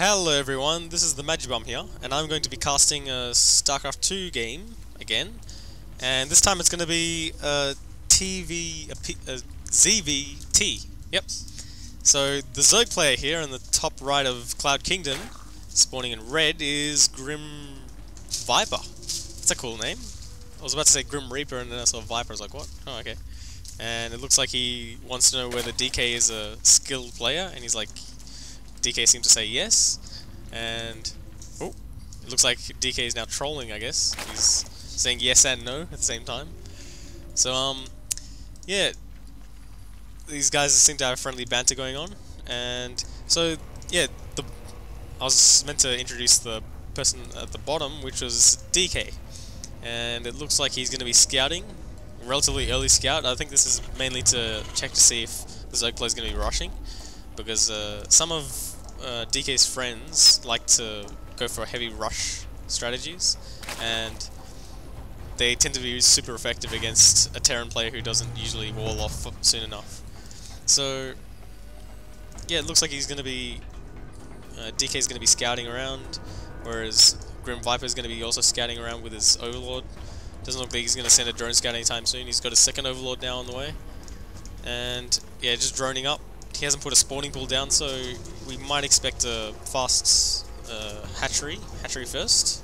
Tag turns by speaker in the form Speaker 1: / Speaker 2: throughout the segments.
Speaker 1: Hello everyone, this is TheMagiBum here, and I'm going to be casting a StarCraft 2 game again, and this time it's going to be ZVT. Yep. So the Zerg player here in the top right of Cloud Kingdom, spawning in red, is GrimxViper. That's a cool name. I was about to say Grim Reaper, and then I saw Viper. I was like, what? Oh, okay. And it looks like he wants to know whether DK is a skilled player, and he's like, DK seems to say yes, and oh, it looks like DK is now trolling, I guess. He's saying yes and no at the same time. So, yeah, these guys seem to have friendly banter going on, and so, yeah, I was meant to introduce the person at the bottom, which was DK, and it looks like he's going to be scouting, relatively early scout. I think this is mainly to check to see if the Zerg player is going to be rushing, because some of DK's friends like to go for heavy rush strategies, and they tend to be super effective against a Terran player who doesn't usually wall off soon enough. So yeah, it looks like he's going to be DK's going to be scouting around, whereas GrimxViper is going to be also scouting around with his Overlord. Doesn't look like he's going to send a drone scout anytime soon. He's got a second Overlord now on the way, and yeah, just droning up. He hasn't put a spawning pool down, so we might expect a fast hatchery first,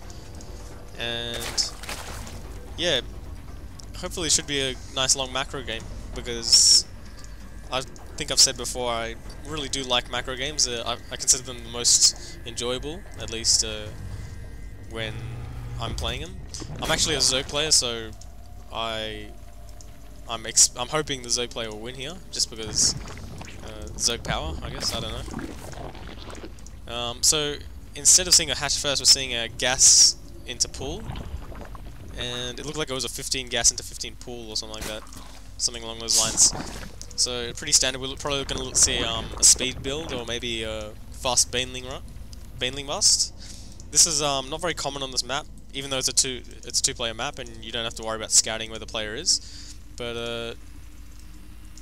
Speaker 1: and yeah, hopefully it should be a nice long macro game, because I think I've said before, I really do like macro games. I consider them the most enjoyable, at least when I'm playing them. I'm actually a Zerg player, so I'm hoping the Zerg player will win here, just because Zerg power, I guess, I don't know. So instead of seeing a hatch first, we're seeing a gas into pool, and it looked like it was a 15 gas into 15 pool or something like that, something along those lines. So pretty standard. We're probably going to see a speed build, or maybe a fast baneling bust. This is not very common on this map, even though it's a two-player map, and you don't have to worry about scouting where the player is. But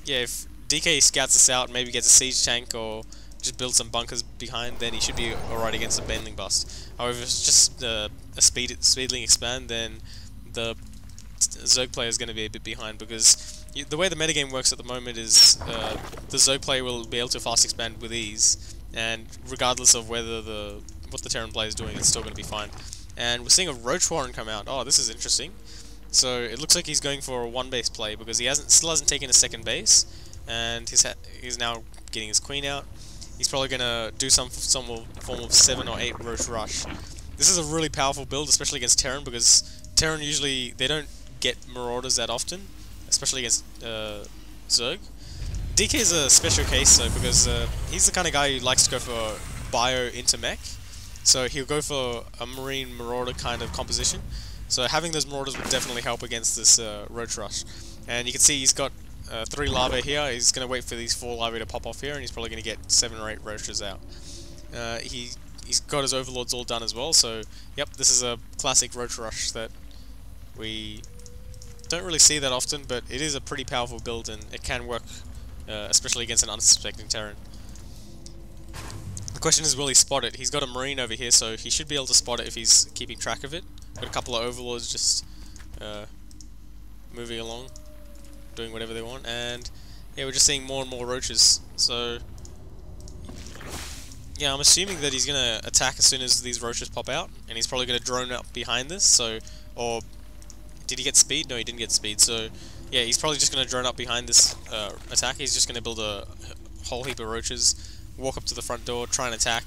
Speaker 1: yeah, if DK scouts this out and maybe gets a siege tank or just builds some bunkers behind, then he should be alright against a baneling bust. However, if it's just a speedling expand, then the Zerg player is going to be a bit behind, because the way the metagame works at the moment is the Zerg player will be able to fast expand with ease, and regardless of whether what the Terran player is doing, it's still going to be fine. And we're seeing a Roach Warren come out. Oh, this is interesting. So it looks like he's going for a one-base play, because he still hasn't taken a second base, and he's now getting his queen out. He's probably going to do some form of 7 or 8 Roach Rush. This is a really powerful build, especially against Terran, because Terran usually, they don't get Marauders that often, especially against Zerg. DK is a special case though, because he's the kind of guy who likes to go for bio into mech, so he'll go for a Marine Marauder kind of composition. So having those Marauders would definitely help against this Roach Rush. And you can see he's got 3 larvae here. He's going to wait for these 4 larvae to pop off here, and he's probably going to get 7 or 8 Roaches out. He's got his Overlords all done as well, so yep, this is a classic Roach Rush that we don't really see that often, but it is a pretty powerful build, and it can work, especially against an unsuspecting Terran. The question is, will he spot it? He's got a Marine over here, so he should be able to spot it if he's keeping track of it. Got a couple of Overlords just moving along, doing whatever they want, and yeah, we're just seeing more and more Roaches. So yeah, I'm assuming that he's gonna attack as soon as these Roaches pop out, and he's probably gonna drone up behind this. So, or did he get speed? No, he didn't get speed. So yeah, he's probably just gonna drone up behind this attack. He's just gonna build a whole heap of Roaches, walk up to the front door, try and attack.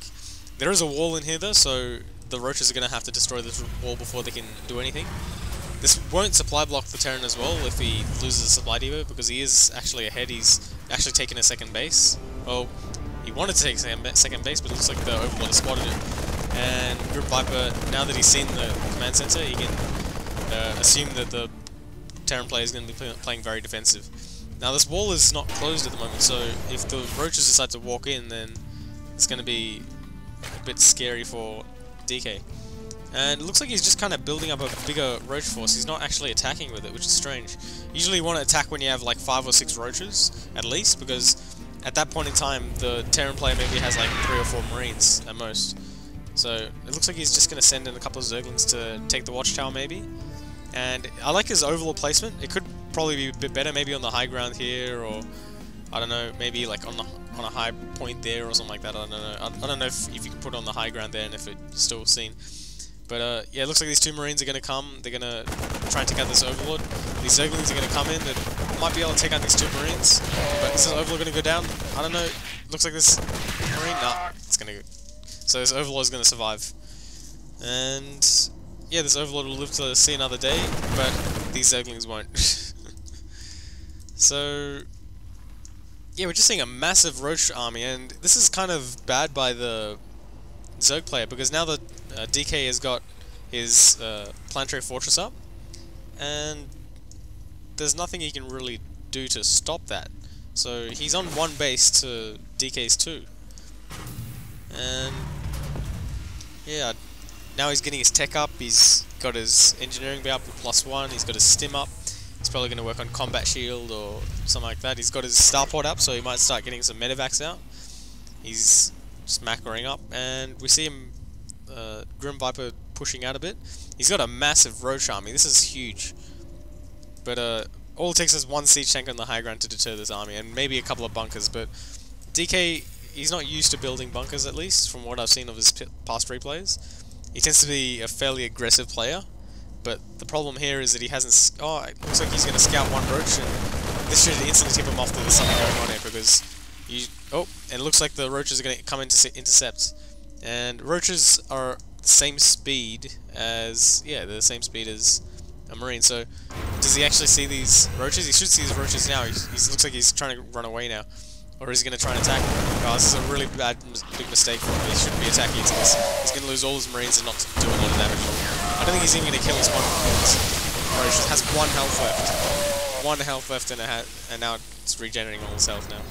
Speaker 1: There is a wall in here though, so the Roaches are gonna have to destroy this wall before they can do anything. This won't supply block the Terran as well if he loses a supply depot, because he is actually ahead. He's actually taken a second base. Well, he wanted to take a second base, but it looks like the Overlord has spotted it. And GrimxViper, now that he's seen the command center, he can assume that the Terran player is going to be playing very defensive. Now this wall is not closed at the moment, so if the Roaches decide to walk in, then it's going to be a bit scary for DK. And it looks like he's just kind of building up a bigger Roach force. He's not actually attacking with it, which is strange. Usually you want to attack when you have like 5 or 6 Roaches, at least, because at that point in time, the Terran player maybe has like 3 or 4 Marines at most. So it looks like he's just going to send in a couple of Zerglings to take the watchtower maybe. And I like his overlord placement. It could probably be a bit better, maybe on the high ground here, or I don't know, maybe like on a high point there or something like that. I don't know. I don't know if you can put it on the high ground there and if it's still seen. But yeah, it looks like these two Marines are going to come. They're going to try and take out this Overlord. These Zerglings are going to come in. They might be able to take out these two Marines. But is this Overlord going to go down? I don't know. Looks like this Marine. Nah, it's going to go. So this Overlord is going to survive. And yeah, this Overlord will live to see another day. But these Zerglings won't. So yeah, we're just seeing a massive Roach army. And this is kind of bad by the Zerg player, because now the DK has got his planetary fortress up, and there's nothing he can really do to stop that. So he's on one base to DK's two, and yeah, now he's getting his tech up. He's got his engineering up with +1. He's got his stim up. He's probably going to work on combat shield or something like that. He's got his starport up, so he might start getting some medevacs out. He's just macroing up, and we see him, GrimxViper, pushing out a bit. He's got a massive Roach army. This is huge. But all it takes is one siege tank on the high ground to deter this army, and maybe a couple of bunkers. But DK, he's not used to building bunkers, at least, from what I've seen of his past replays. He tends to be a fairly aggressive player, but the problem here is that he hasn't... Oh, it looks like he's going to scout one Roach, and this should instantly tip him off that there's something going on here, because... Oh, and it looks like the Roaches are going to come into intercepts. And Roaches are the same speed as... Yeah, they're the same speed as a Marine. So, does he actually see these Roaches? He should see these Roaches now. He looks like he's trying to run away now. Or is he going to try and attack? Oh, this is a really big mistake for him. He shouldn't be attacking into this. He's going to lose all his Marines and not do a lot of damage. I don't think he's even going to kill his one Roach. It has 1 health left. 1 health left, and now it's regenerating all his health now.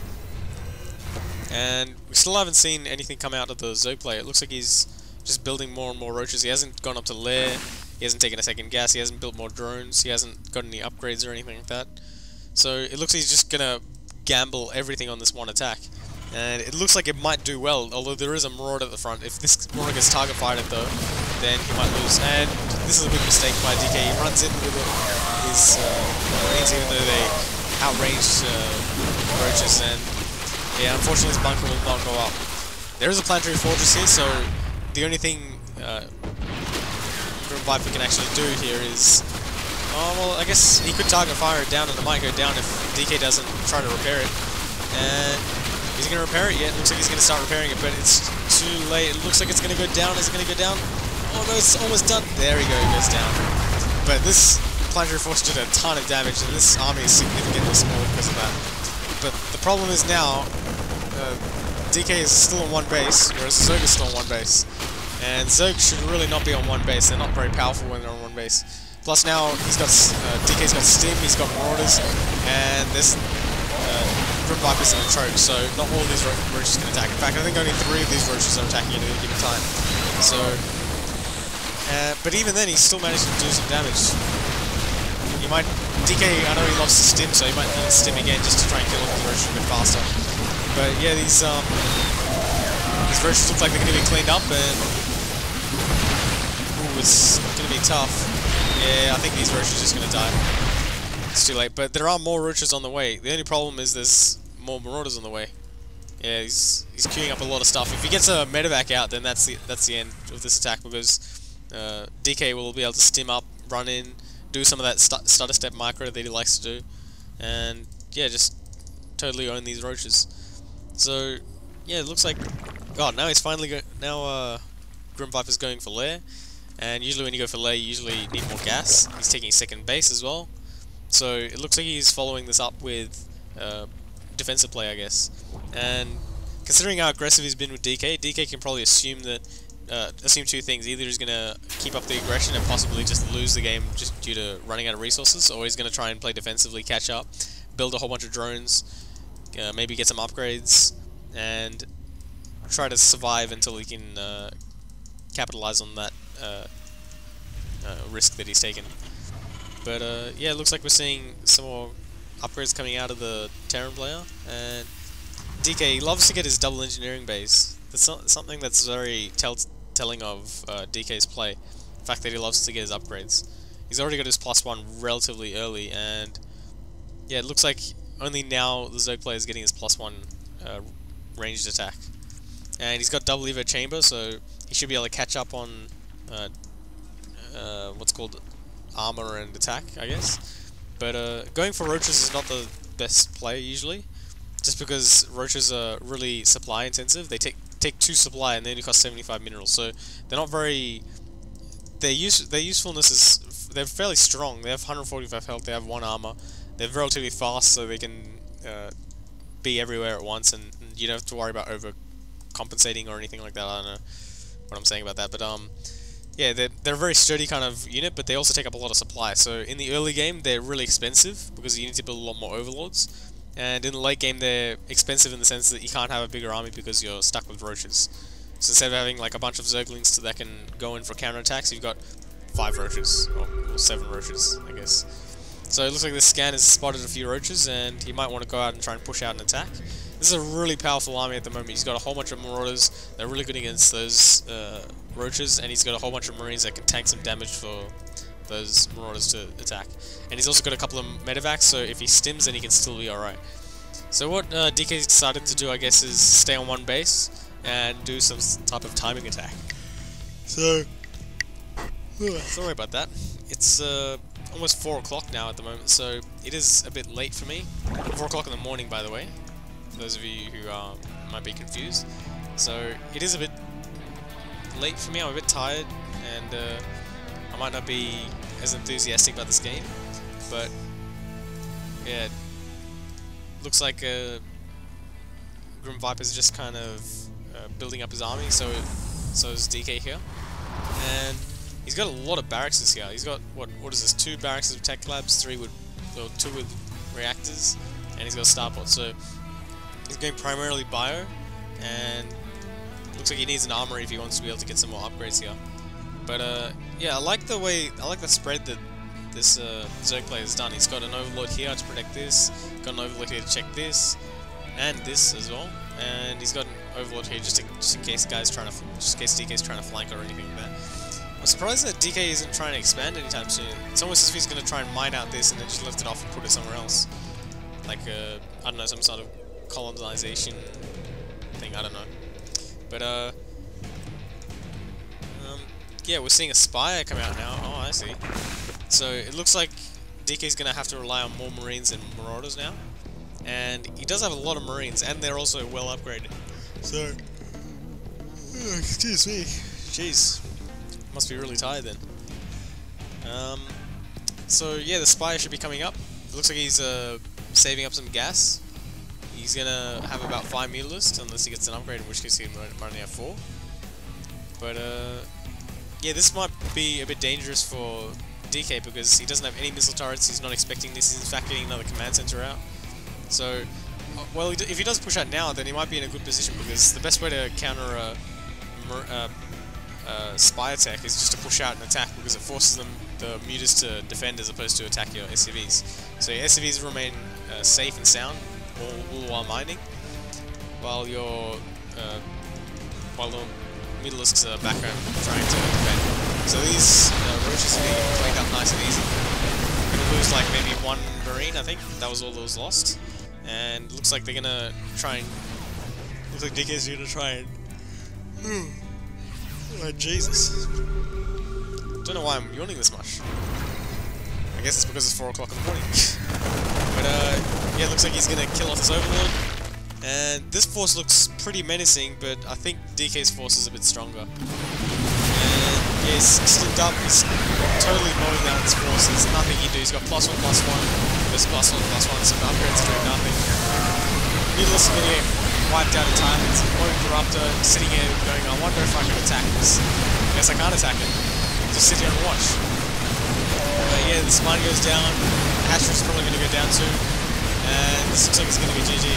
Speaker 1: And we still haven't seen anything come out of the Zerg player. It looks like he's just building more and more Roaches. He hasn't gone up to lair, he hasn't taken a second gas, he hasn't built more drones, he hasn't got any upgrades or anything like that. So it looks like he's just gonna gamble everything on this one attack. And it looks like it might do well, although there is a Marauder at the front. If this Marauder gets target fired though, then he might lose. And this is a big mistake by DK. He runs in with his Marines, even though they outranged Roaches, and yeah, unfortunately his bunker will not go up. There is a planetary fortress here, so the only thing GrimxViper can actually do here is... Oh, well, I guess he could target fire it down, and it might go down if DK doesn't try to repair it. And is he going to repair it? Yeah, it looks like he's going to start repairing it, but it's too late. It looks like it's going to go down. Is it going to go down? Oh no, it's almost done. There we go, it goes down. But this planetary fortress did a ton of damage, and this army is significantly smaller because of that. But the problem is now, DK is still on one base, whereas Zerg is still on one base. And Zerg should really not be on one base. They're not very powerful when they're on one base. Plus now, he's got DK's got Stim, he's got Marauders, and this GrimxViper's in a choke, so not all of these Roaches can attack. In fact, I think only 3 of these Roaches are attacking at any given time. So, but even then, he still managed to do some damage. He might... DK, I know he loves to Stim, so he might need to Stim again just to try and kill the Roaches a bit faster. But yeah, these Roaches look like they're going to be cleaned up, and... Ooh, it's going to be tough. Yeah, I think these Roaches are just going to die. It's too late, but there are more Roaches on the way. The only problem is there's more Marauders on the way. Yeah, he's queuing up a lot of stuff. If he gets a medevac out, then that's the end of this attack, because DK will be able to stim up, run in, do some of that stutter step micro that he likes to do, and yeah, just totally own these Roaches. So yeah, it looks like... God, now he's finally GrimxViper's going for lair. And usually when you go for lair, you usually need more gas. He's taking second base as well. So it looks like he's following this up with defensive play, I guess. And considering how aggressive he's been with DK, DK can probably assume that assume 2 things. Either he's going to keep up the aggression and possibly just lose the game just due to running out of resources, or he's going to try and play defensively, catch up, build a whole bunch of drones, maybe get some upgrades, and try to survive until he can capitalize on that risk that he's taken. But yeah, it looks like we're seeing some more upgrades coming out of the Terran player, and DK loves to get his double engineering base. That's something that's very telltale telling of DK's play. The fact that he loves to get his upgrades. He's already got his +1 relatively early, and yeah, it looks like only now the Zerg player is getting his +1 ranged attack. And he's got double Evo chamber, so he should be able to catch up on what's called armor and attack, I guess. But going for roaches is not the best play usually, just because roaches are really supply intensive. They take 2 supply and they only cost 75 minerals, so they're not very. Their usefulness is they're fairly strong. They have 145 health. They have 1 armor. They're relatively fast, so they can be everywhere at once, and you don't have to worry about overcompensating or anything like that. I don't know what I'm saying about that, but yeah, they're a very sturdy kind of unit, but they also take up a lot of supply. So in the early game, they're really expensive because you need to build a lot more overlords, and in the late game, they're expensive in the sense that you can't have a bigger army because you're stuck with roaches. So instead of having like a bunch of Zerglings that can go in for counterattacks, you've got 5 roaches, or 7 roaches, I guess. So it looks like this scan has spotted a few roaches, and he might want to go out and try and push out an attack. This is a really powerful army at the moment. He's got a whole bunch of marauders. They're really good against those roaches, and he's got a whole bunch of marines that can tank some damage for those marauders to attack. And he's also got a couple of medevacs, so if he stims, then he can still be alright. So what DK's decided to do, I guess, is stay on one base and do some type of timing attack. So, sorry about that. It's almost 4 o'clock now at the moment, so it is a bit late for me. 4 o'clock in the morning, by the way, for those of you who might be confused. So it is a bit late for me. I'm a bit tired, and I might not be as enthusiastic about this game, but yeah, looks like GrimxViper's just kind of building up his army, so is DK here, and he's got a lot of barracks here. He's got what is this? 2 barracks with tech labs, 2 with reactors, and he's got a starport. So he's going primarily bio, and looks like he needs an armory if he wants to be able to get some more upgrades here. But yeah, I like the spread that this Zerg player has done. He's got an overlord here to protect this, got an overlord here to check this, and this as well. And he's got an overlord here just in case DK's trying to flank or anything like that. I'm surprised that DK isn't trying to expand anytime soon. It's almost as if he's going to try and mine out this and then just lift it off and put it somewhere else. Like, I don't know, some sort of colonization thing, I don't know. But, yeah, we're seeing a Spire come out now. Oh, I see. So, it looks like DK's going to have to rely on more Marines and Marauders now. And he does have a lot of Marines, and they're also well upgraded. So, excuse me. Jeez. Must be really tired then. So yeah, the Spire should be coming up. It looks like he's saving up some gas. He's gonna have about 5 mutalisks unless he gets an upgrade, in which case he might only have 4. But yeah, this might be a bit dangerous for DK because he doesn't have any missile turrets. He's not expecting this. He's in fact getting another command center out. So, well, if he does push out now, then he might be in a good position because the best way to counter a Spire tech is just to push out and attack because it forces the mutas to defend as opposed to attack your SCVs. So your SCVs remain safe and sound all while mining, while your mutalisks are background trying to defend. So these roaches are being played up nice and easy. We're gonna lose like maybe 1 marine, I think. That was all that was lost. And looks like they're gonna try and. Looks like DK's gonna try and. Oh, Jesus. Don't know why I'm yawning this much. I guess it's because it's 4 o'clock in the morning. But, yeah, it looks like he's gonna kill off his overlord. And this force looks pretty menacing, but I think DK's force is a bit stronger. And, yeah, he's still up. He's totally mowing down his force. There's nothing he can do. He's got +1/+1. There's +1/+1, so the upgrades doing nothing. Needless to get wiped out entirely. It's a Lone Corruptor sitting here going, I wonder if I can attack this. I guess I can't attack it. Just sit here and watch. But yeah, the spine goes down. Astra's probably going to go down too. And this looks like it's going to be GG.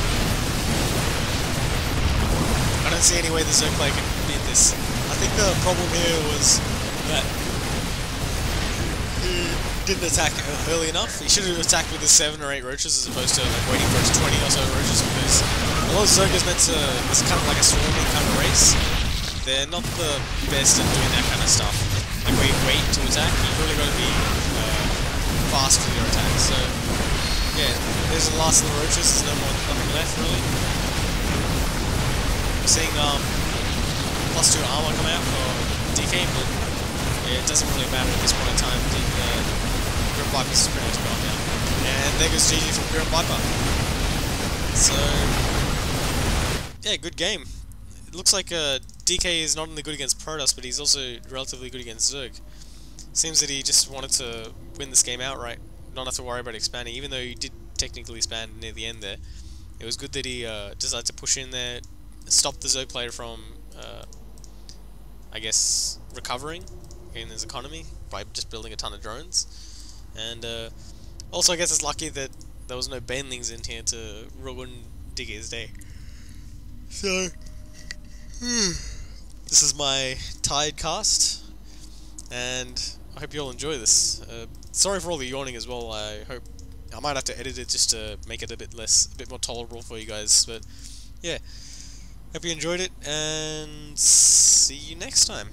Speaker 1: I don't see any way the Zerg player can beat this. I think the problem here was that he didn't attack early enough. He should have attacked with his 7 or 8 roaches as opposed to like waiting for his 20 or so roaches, because a lot of Zerg is meant to, it's kind of like a swarming kind of race. they're not the best at doing that kind of stuff. Like where you wait to attack, you've really got to be fast with your attacks. So yeah, there's the last of the roaches. There's nothing left really. I'm seeing +2 armor come out for DK, but yeah, it doesn't really matter at this point in time. GrimxViper's pretty much gone now. And there goes GG from GrimxViper. So yeah, good game. It looks like DK is not only good against Protoss, but he's also relatively good against Zerg. Seems that he just wanted to win this game outright, not have to worry about expanding, even though he did technically expand near the end there. It was good that he decided to push in there, stop the Zerg player from, I guess, recovering in his economy by just building a ton of drones. And also I guess it's lucky that there was no banelings in here to ruin DK's day. So this is my tired cast, and I hope you all enjoy this. Sorry for all the yawning as well. I might have to edit it just to make it a bit more tolerable for you guys. But yeah, hope you enjoyed it, and see you next time.